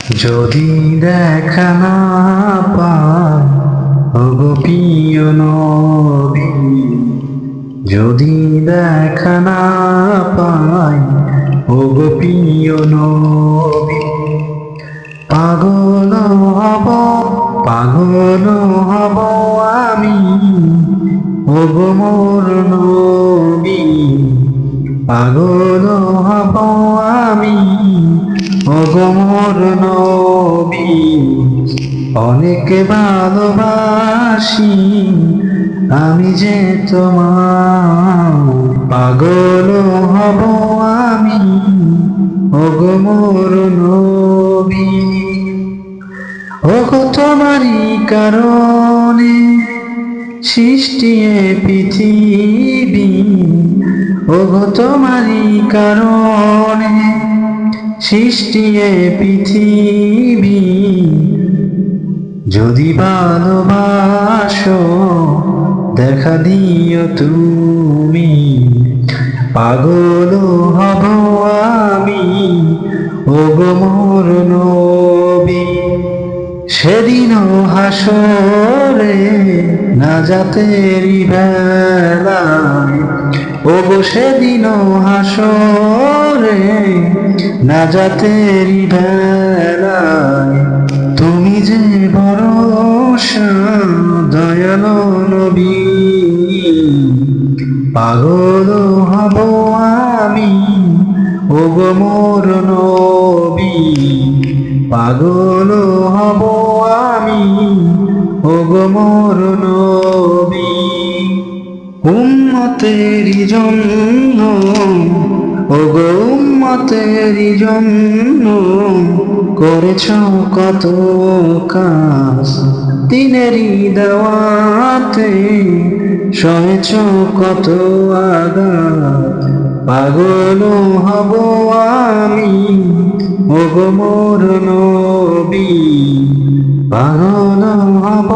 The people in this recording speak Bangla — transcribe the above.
যদি দেখা না পাই ওগো প্রিয় নবী, যদি দেখা না পাই ওগো প্রিয় নবী, পাগল হব পাগল হব আমি ওগো মোর নবী, পাগল হব আমি ওগো মোর নবী। অনেক ভালোবাসি আমি যে তোমার, পাগল হব আমি ওগো মোর নবী। ওগো তোমারই কারণে সৃষ্টি এ পৃথিবী, ওগো তোমারই কারণে সৃষ্টি এ পৃথিবী। যদি ভালোবাসো দেখা দিও তুমি, পাগল হব আমি ওগো মোর নবী। সেদিনও হাসরে নাজাতেরি বেলায়, ওগো সেদিনও হাসরে নাজাতেরি বেলায়, তুমি যে ভরসা দয়ালো নবী, পাগল হব আমি ওগো মোর নবী, পাগল হব আমি ওগো মোর নবী। উম্মতেরি জন্য ওগো উম্মতেরি জন্য করেছ কত কাজ, দিনেরই দাওয়াতে সহেছ কত আঘাত, পাগল হব আমি ওগো মোর নবী, পাগল হব